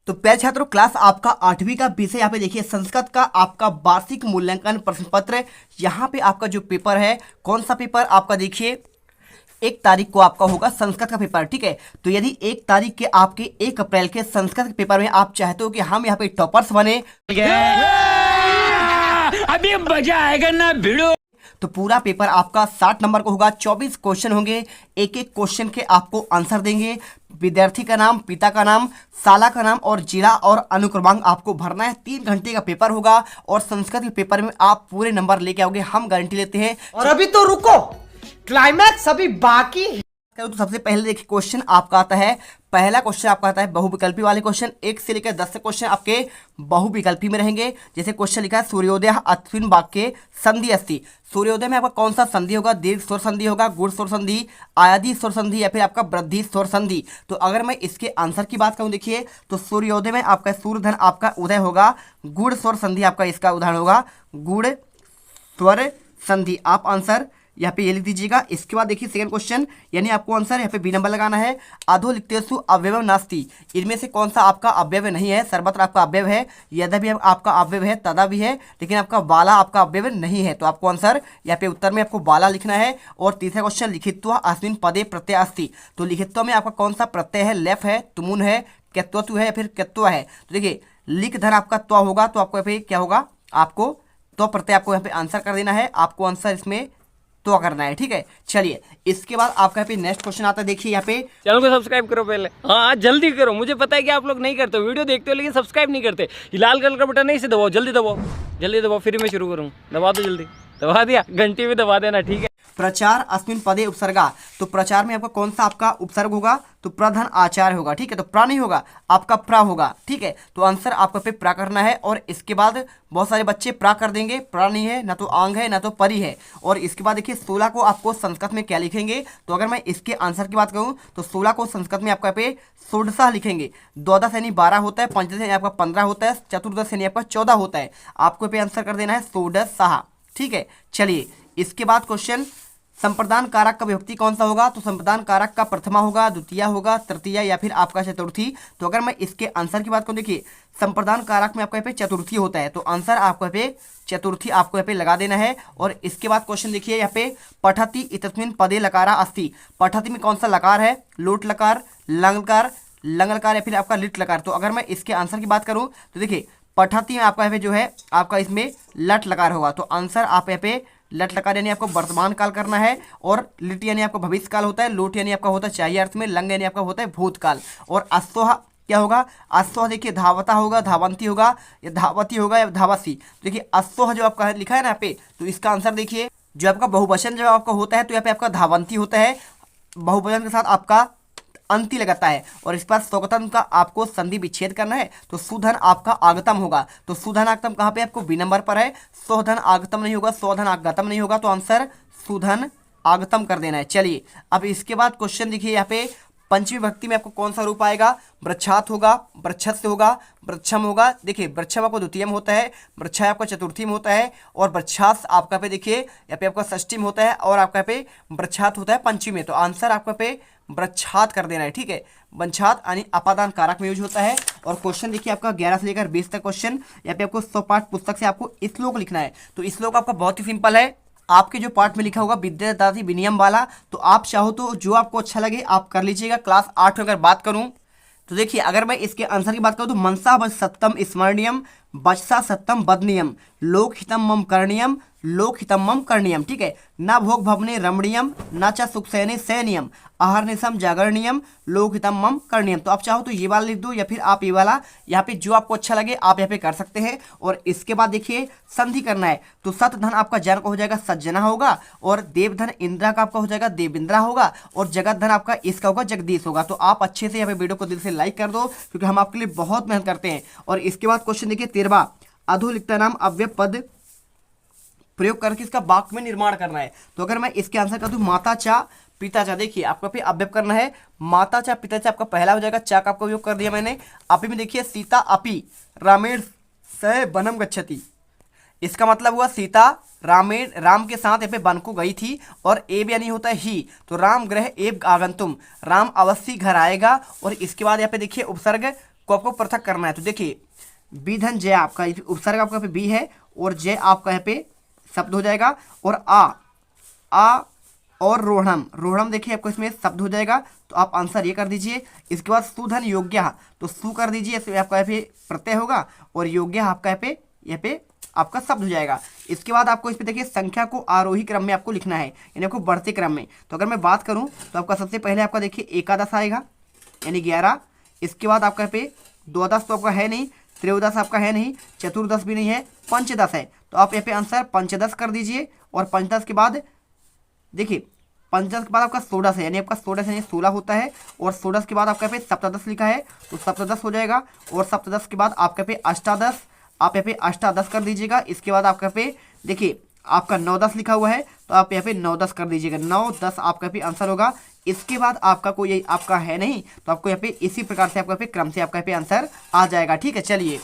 तो प्यारे छात्रों, क्लास आपका 8वीं का विषय यहाँ पे देखिए संस्कृत का आपका वार्षिक मूल्यांकन प्रश्न पत्र। यहाँ पे आपका जो पेपर है, कौन सा पेपर आपका देखिए 1 तारीख को आपका होगा संस्कृत का पेपर। ठीक है, तो यदि 1 तारीख के आपके 1 अप्रैल के संस्कृत के पेपर में आप चाहते हो कि हम यहाँ पे टॉपर्स बने, अभी मजा आएगा ना भिड़ो। तो पूरा पेपर आपका 60 नंबर का होगा। 24 क्वेश्चन होंगे, एक एक क्वेश्चन के आपको आंसर देंगे। विद्यार्थी का नाम, पिता का नाम, साला का नाम और जिला और अनुक्रमांक आपको भरना है। 3 घंटे का पेपर होगा और संस्कृत के पेपर में आप पूरे नंबर लेके आओगे, हम गारंटी लेते हैं। और अभी तो रुको, क्लाइमैक्स अभी बाकी है। तो सबसे पहले देखिए क्वेश्चन आपका आता है, पहला क्वेश्चन आपका आता है बहुविकल्पी वाले क्वेश्चन। 1 से लेकर 10 क्वेश्चन आपके बहुविकल्पी में रहेंगे। जैसे क्वेश्चन लिखा है सूर्योदय अस्मिन् वाक्ये संधि अस्ति। सूर्योदय में आपका कौन सा संधि होगा? दीर्घ स्वर संधि होगा, गुण स्वर संधि, आयादी स्वर संधि या फिर आपका वृद्धि स्वर संधि। तो अगर मैं इसके आंसर की बात करूं, देखिए तो सूर्योदय में आपका सूर्यधन आपका उदय होगा, गुण स्वर संधि आपका इसका उदाहरण होगा, गुण स्वर संधि। आप आंसर यहाँ पे ये लिख दीजिएगा। इसके बाद देखिए सेकंड क्वेश्चन, यानी आपको आंसर यहाँ पे बी नंबर लगाना है। अधोलिखितेषु अवयवम नास्ति। इनमें से कौन सा आपका अवयव नहीं है? सर्वत्र आपका अवयव है, यदा भी आपका अवयव है, तदा भी है, लेकिन आपका बाला आपका अवयव नहीं है। तो आपको आंसर यहाँ पे उत्तर में आपको बाला लिखना है। और तीसरा क्वेश्चन, लिखित्वा अस्मिन् पदे प्रत्यय अस्ति। तो लिखित्वा में आपका कौन सा प्रत्यय है? लेफ है, तुमुन है, केत्वतु है या फिर केत्वा है। तो देखिए लिख धन आपका त्वा होगा, तो आपको यहाँ पे क्या होगा? आपको तो प्रत्यय आपको यहाँ पे आंसर कर देना है। आपको आंसर इसमें तो करना है। ठीक है, चलिए इसके बाद आपका यहाँ पे नेक्स्ट क्वेश्चन आता है। देखिए यहाँ पे चैनल को सब्सक्राइब करो पहले, हाँ जल्दी करो। मुझे पता है कि आप लोग नहीं करते, वीडियो देखते हो लेकिन सब्सक्राइब नहीं करते। ये लाल कलर का बटन नहीं, इसे दबाओ, जल्दी दबाओ, जल्दी दबाओ, फिर मैं शुरू करूँ। दबा दो जल्दी, दबा दिया, घंटी भी दबा देना। ठीक है, प्रचार अस्मिन् पदे उपसर्गा। तो प्रचार में आपका कौन सा आपका उपसर्ग होगा? तो प्रधन आचार्य होगा। ठीक है, तो प्रा नहीं होगा, आपका प्रा होगा। ठीक है, तो आंसर आपका पे प्रा करना है। और इसके बाद बहुत सारे बच्चे प्रा कर देंगे, प्रा नहीं है, ना तो आंग है ना तो परी है। और इसके बाद देखिए 16 को आपको संस्कृत में क्या लिखेंगे? तो अगर मैं इसके आंसर की बात करूँ तो 16 को संस्कृत में आपका पे षोडशः लिखेंगे। द्वादश यानी 12 होता है, पंचदश यानी आपका 15 होता है, चतुर्दश यानी आपका 14 होता है। आपको पे आंसर कर देना है षोडशः। ठीक है, चलिए इसके बाद क्वेश्चन, संप्रदान कारक का विभक्ति कौन सा होगा? तो संप्रदान कारक का प्रथमा होगा, द्वितीय होगा, तृतीय या फिर आपका चतुर्थी। तो अगर मैं इसके आंसर की बात करूं, देखिए संप्रदान कारक में आपका यहाँ पे चतुर्थी होता है, तो आंसर आपको यहाँ पे चतुर्थी आपको यहाँ पे लगा देना है। और इसके बाद क्वेश्चन देखिए यहाँ पे, पठति इतस्मिन् पदे लकारा अस्ति। पठति में कौन सा लकार है? लोट लकार, लंगकार, लंगलकार या फिर आपका लिट लकार। तो अगर मैं इसके आंसर की बात करूँ तो देखिए पठति में आपका यहाँ पे जो है आपका इसमें लट लकार होगा। तो आंसर आप यहाँ पे लट लकार यानी आपको वर्तमान काल करना है, और लिट यानी आपका भविष्य काल होता है, लोट यानी आपका होता है चाहिए अर्थ में, लंग यानी आपका होता है भूतकाल। और अश्वः क्या होगा? अश्वः देखिए धावता होगा, धावंती होगा या धावती होगा या धावसी। देखिए अश्वः जो आपका लिखा है ना यहाँ पे, तो इसका आंसर देखिए जो आपका बहुवचन जब आपका होता है तो यहाँ पे आपका धावंती होता है, बहुवचन के साथ आपका अंति लगाता है। और इस बार स्वगतम का आपको संधि विच्छेद करना है, तो सुधन आपका आगतम होगा। तो सुधन आगतम कहाँ पे? आपको बी नंबर पर है। स्वधन आगतम नहीं होगा, स्वधन आगतम नहीं होगा, तो आंसर सुधन आगतम कर देना है। चलिए अब इसके बाद क्वेश्चन देखिए यहाँ पे, पंचमी विभक्ति में आपको कौन सा रूप आएगा? वृक्षात होगा, वृक्षस्य होगा, वृक्षम होगा। देखिए वृक्षम आपको द्वितीय में होता है, वृक्षा आपका चतुर्थी में होता है, और वृक्षास आपका पे देखिए यहाँ पे आपका षष्ठी में होता है, और आपका पे वृक्षात होता है पंचमी में। तो आंसर आपका पे वृक्षात कर देना है। ठीक है, वंछात यानी अपादान कारक में यूज होता है। और क्वेश्चन देखिए आपका 11 से लेकर 20 तक क्वेश्चन, यहाँ पे आपको 100 पाठ पुस्तक से आपको श्लोक लिखना है। तो श्लोक आपका बहुत ही सिंपल है, आपके जो पार्ट में लिखा होगा विद्यादाति विनियम वाला, तो आप चाहो तो जो आपको अच्छा लगे आप कर लीजिएगा। क्लास 8 में अगर बात करूं तो देखिए अगर मैं इसके आंसर की बात करूं तो मनसा वच सत्यम स्मरणीयम, वचसा सत्यम वदनीयम, लोकहितम मम करणीयम, लोकहितम मम करणीयम। ठीक है, न भोग भवने रमणीयम, न च सुखसैने सैनियम, अहर्निशम जागरणीयम, लोकहितम मम करणीयम। तो आप चाहो तो ये वाला लिख दो या फिर आप ये वाला, यहाँ पे जो आपको अच्छा लगे आप यहाँ पे कर सकते हैं। और इसके बाद देखिए संधि करना है, तो सत धन आपका जन का हो जाएगा सज्जना होगा, और देवधन इंद्रा का आपका हो जाएगा देवेंद्रा होगा, और जगत धन आपका इसका होगा जगदीश होगा। तो आप अच्छे से यहाँ पे वीडियो को दिल से लाइक कर दो, क्योंकि हम आपके लिए बहुत मेहनत करते हैं। और इसके बाद क्वेश्चन देखिए 13वां, अधोलिखिता नाम अव्यय पद प्रयोग करके इसका वाक्य में निर्माण करना है। तो अगर मैं इसके आंसर कर दूं माता चा पिता चा, देखिए आपको पे अव्यय करना है, माता चा पिता चा आपका पहला हो जाएगा, चा का आपका उपयोग कर दिया मैंने। अपी में देखिए सीता अपी रामेण सह वनम गच्छति। इसका मतलब हुआ सीता राम के साथ यहाँ पे वन को गई थी, और एब यानी होता है ही, तो राम ग्रह एब आगंतुम, राम अवश्य घर आएगा। और इसके बाद यहाँ पे देखिए उपसर्ग को आपको पृथक करना है। तो देखिए बी धन जय आपका उपसर्ग आपका पे बी है और जय आपका यहाँ पे शब्द हो जाएगा, और आ और रोहणम, रोहणम देखिए आपको इसमें शब्द हो जाएगा। तो आप आंसर ये कर दीजिए। इसके बाद सुधन योग्य, तो सु कर दीजिए, इसमें आपका यहाँ पे प्रत्यय होगा और योग्य आपका यहाँ पे आपका शब्द हो जाएगा। इसके बाद आपको इस पे देखिए संख्या को आरोही क्रम में आपको लिखना है, यानी आपको बढ़ते क्रम में। तो अगर मैं बात करूं तो आपका सबसे पहले आपका देखिए एकादश आएगा यानी 11। इसके बाद आपका यहाँ पे द्वादश तो आपका है नहीं, त्रयोदश आपका है नहीं, चतुर्दश भी नहीं है, पंचदश है। तो आप यहाँ पे आंसर पंचदश कर दीजिए। और पंचदश के बाद देखिए पंचदश के बाद आपका षोडश है, यानी आपका षोडश यानी 16 होता है। और षोडश के बाद आपका यहाँ पे सप्तदश लिखा है तो सप्तदश हो जाएगा। और सप्तदश के बाद आपका यहाँ पे अष्टादश, आप यहाँ पे अष्टादश कर दीजिएगा। इसके बाद आपका पे देखिए आपका 9-10 लिखा हुआ है तो आप यहाँ पे 9-10 कर दीजिएगा, 9-10 आपका पे आंसर होगा। इसके बाद आपका कोई आपका है नहीं तो आपको यहाँ पे इसी प्रकार से आपका पे क्रम से आपका पे आंसर आ जाएगा। ठीक है, चलिए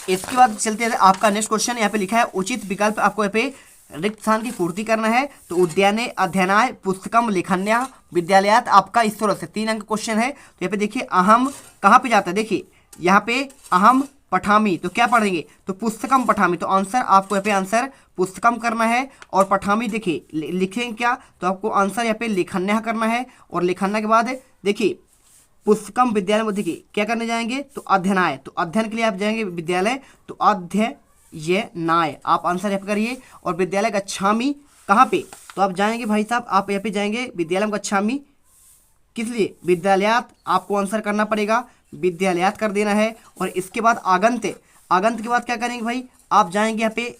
इसके बाद चलते हैं आपका नेक्स्ट क्वेश्चन। यहाँ पे लिखा है उचित विकल्प, आपको यहाँ पे रिक्त स्थान की पूर्ति करना है। तो उद्याने अध्ययनाय पुस्तकम लेखन्या विद्यालयात आपका इस तरह से 3 अंक क्वेश्चन है। तो यहाँ पे देखिए अहम कहाँ पे जाता है, देखिए यहाँ पे अहम पठामी, तो क्या पढ़ेंगे तो पुस्तकम पठामी। तो आंसर आपको यहाँ पे आंसर पुस्तकम करना है। और पठामी देखिए लिखेंगे क्या, तो आपको आंसर यहाँ पे लेखन्या करना है। और लेखन्या के बाद देखिए पुस्तकम विद्यालय में देखिए क्या करने जाएंगे तो अध्ययनाय, तो अध्ययन के लिए आप जाएंगे विद्यालय तो अध्ययनाय आप आंसर यहाँ पे करिए। और विद्यालय गच्छामि कहाँ पे, तो आप जाएंगे भाई साहब आप यहाँ पे जाएंगे विद्यालय गच्छामि, किस लिए विद्यालयात आपको आंसर करना पड़ेगा, विद्यालयात कर देना है। और इसके बाद आगंत, आगंत के बाद क्या करेंगे भाई आप जाएंगे यहाँ पे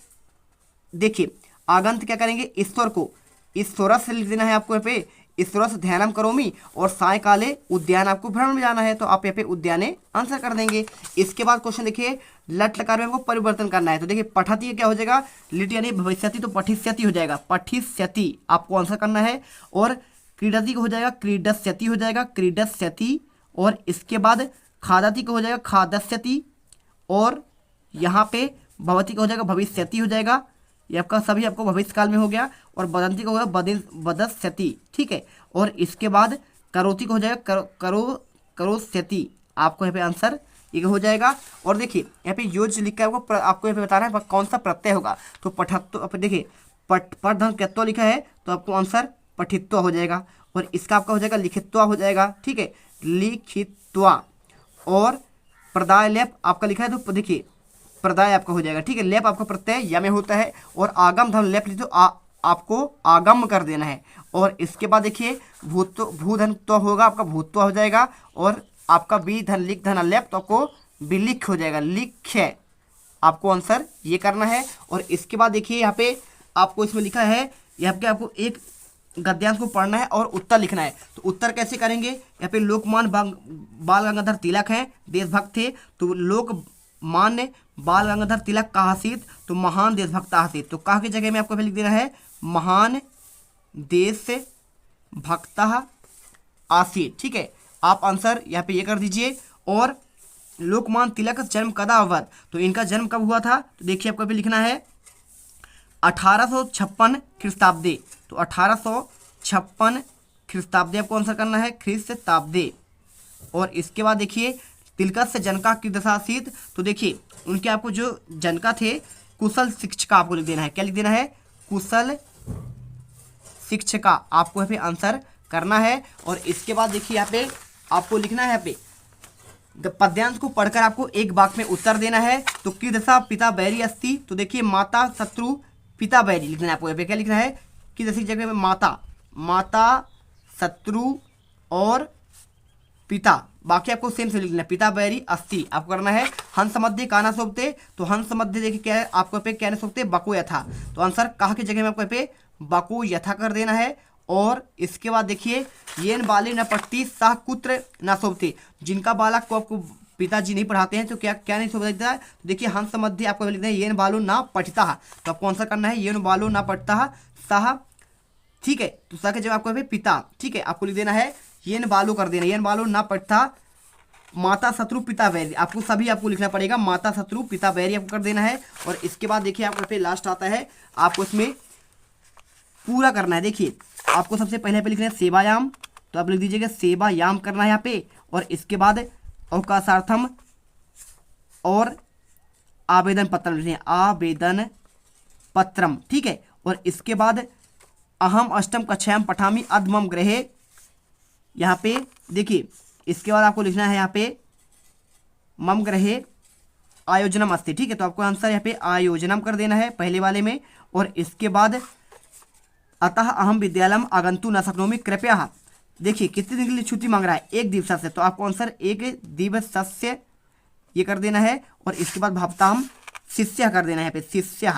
देखिए आगंत क्या करेंगे ईश्वर को ईश्वरस से लिख देना है आपको यहाँ पे ईश्वरस ध्यानम करोमि। और सायकाले उद्यान आपको भ्रमण में जाना है तो आप यहाँ पे उद्याने आंसर कर देंगे। इसके बाद क्वेश्चन देखिए लट लकार में हमको परिवर्तन करना है। तो देखिए पठती क्या हो जाएगा, लिट यानी भविष्यति तो पठिष्यति हो जाएगा, पठिष्यति आपको आंसर करना है। और क्रीडति को हो जाएगा क्रीडस्यति हो जाएगा, क्रीडस्यति। और इसके बाद खादति को हो जाएगा खादस्यति। और यहाँ पे भवती का हो जाएगा भविष्यति हो जाएगा, ये आपका सभी आपको भविष्य काल में हो गया। और बदंती का होगा बदस्यति, ठीक है। और इसके बाद करोति को हो जाएगा करोस्यति, आपको यहाँ पे आंसर ये हो जाएगा। और देखिए यहाँ पे योज लिखा है आपको यहाँ पे बताना है कौन सा प्रत्यय होगा। तो पठत्व देखिए पठ धन कृत्व लिखा है तो आपको आंसर पठित्व हो जाएगा। और इसका आपका हो जाएगा लिखित्वा हो जाएगा, ठीक है, लिखित्वा। और प्रदाय लेप आपका लिखा है तो देखिए प्रदाय आपका हो जाएगा, ठीक है। लेप आपका प्रत्यय या में होता है। और आगम धन लेप लिखो तो आपको आगम कर देना है। और इसके बाद देखिए भूधन तो होगा आपका भूत्व हो जाएगा। और आपका बी धन लिख धन लेप तो आपको बिलिख हो जाएगा, लिख्य आपको आंसर ये करना है। और इसके बाद देखिए यहाँ पे आपको इसमें लिखा है यहाँ पे आपको एक गद्यांश को पढ़ना है और उत्तर लिखना है। तो उत्तर कैसे करेंगे, यहाँ पे लोकमान बाल गंगाधर तिलक हैं, देशभक्त थे। तो लोकमान्य बाल गंगाधर तिलक कहा आसीत, तो महान देशभक्त आसीत। तो कहा की जगह में आपको लिख देना है महान देशभक्त आसीत, ठीक है। आप आंसर यहाँ पे ये कर दीजिए। और लोकमान तिलक जन्म कदा अवध, तो इनका जन्म कब हुआ था, तो देखिए आपको भी लिखना है 1856 ख्रीस्ताब्दे। तो 1856 ख्रीस्ताब्दे आपको आंसर करना है, ख्रीस्ताब्दे। और इसके बाद देखिए तिलक से जनका की दशासीत, तो देखिए उनके आपको जो जनका थे कुशल शिक्षिका आपको लिख देना है, क्या लिख देना है कुशल शिक्षिका, आपको यहाँ पे आंसर करना है। और इसके बाद देखिए यहाँ पे आपको लिखना है यहाँ पे पद्यांश को पढ़कर आपको एक वाक्य में उत्तर देना है। तो कीदृशा पिता बैरी अस्ति, तो देखिए माता शत्रु पिता बैरी लिखना है आपको यहाँ पे, क्या लिखना है कीदृशी जगह में माता शत्रु और पिता, बाकी आपको सेम से लिखना है पिता बैरी अस्ति आपको करना है। हंस मध्य काना सोपते, तो हंस मध्य देखिए क्या है आपको पे कहने सोपते बको यथा, तो आंसर कहा की जगह में आपको पे बको यथा कर देना है। और इसके बाद देखिए येन बाली न पट्टी साह कुत्र न सोपते, जिनका बालक को आपको पिताजी नहीं पढ़ाते हैं तो क्या नहीं सोचता है। तो देखिए हंस मध्य आपको लिखना है येन बालू ना पठिता, तो आपको आंसर करना है येन बालू ना पठता साह, ठीक है। तो साह के जब आपको पिता, ठीक है, आपको लिख देना है येन बालू कर देना, येन बालू ना पठता माता शत्रु पिता वैरी, आपको सभी आपको लिखना पड़ेगा माता शत्रु पिता वैरी आपको कर देना है। और इसके बाद देखिए आपको पे लास्ट आता है, आपको इसमें पूरा करना है। देखिए आपको सबसे पहले पे लिखना है सेवायाम, तो आप लिख दीजिएगा सेवायाम करना है यहाँ पे। और इसके बाद अवकाशार्थम और आवेदन पत्रम लिखें, आवेदन पत्रम, ठीक है। और इसके बाद अहम अष्टम कक्षायाम पठामी अद्य मम गृहे, यहाँ पे देखिए इसके बाद आपको लिखना है यहाँ पे मम गृहे आयोजनम अस्ति, ठीक है। तो आपको आंसर यहाँ पे आयोजनम कर देना है पहले वाले में। और इसके बाद अतः अहम विद्यालयम आगंतु न शक्नोमि कृपया, देखिए कितने दिन के लिए छुट्टी मांग रहा है, एक दिवसस्य, तो आपको आंसर एक दिवसस्य ये कर देना है। और इसके बाद भवताम शिष्य कर देना है, यहाँ पे शिष्य,